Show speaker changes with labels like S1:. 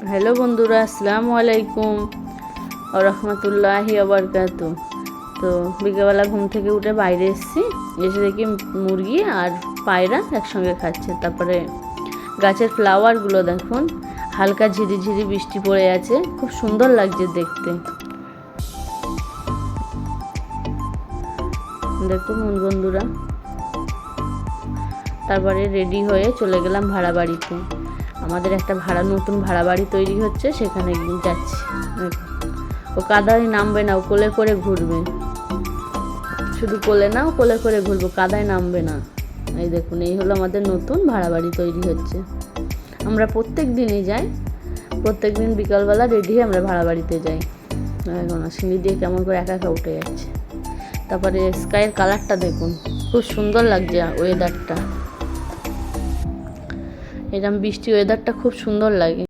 S1: Hello বন্ধুরা, আসসালামু আলাইকুম ওয়া রাহমাতুল্লাহি ওয়া বারাকাতুহু। তো বিকেলবেলা ঘুম থেকে উঠে বাইরে এসেছি, এসে দেখি মুরগি আর পায়রা একসঙ্গে খাচ্ছে। তারপরে গাছের ফ্লাওয়ারগুলো দেখুন, হালকা ঝিরিঝিরি বৃষ্টি পড়ে আছে, খুব সুন্দর লাগছে দেখতে। দেখুন বন্ধুরা, তারপরে রেডি হয়ে চলে গেলাম ভাড়া বাড়িতে। আমাদের একটা নতুন ভাড়া বাড়ি তৈরি হচ্ছে, সেখানে যাচ্ছি। ও কাদায় নামবে না, ও কোলে করে ঘুরবে। শুধু কোলে না, ও কোলে করে ঘুরবো, কাদায় নামবে না। এই দেখুন, এই হলো আমাদের নতুন ভাড়া বাড়ি তৈরি হচ্ছে। আমরা প্রত্যেক দিনই যাই, প্রত্যেক দিন বিকালবেলা রেডি হয়ে আমরা ভাড়া বাড়িতে যাই। এখন সিঁড়ি দিয়ে কেমন করে একা একা উঠে যাচ্ছে। তারপরে স্কাইয়ের কালারটা দেখুন, খুব সুন্দর লাগছে ওয়েদারটা। এরকম বৃষ্টি ওয়েদারটা খুব সুন্দর লাগে।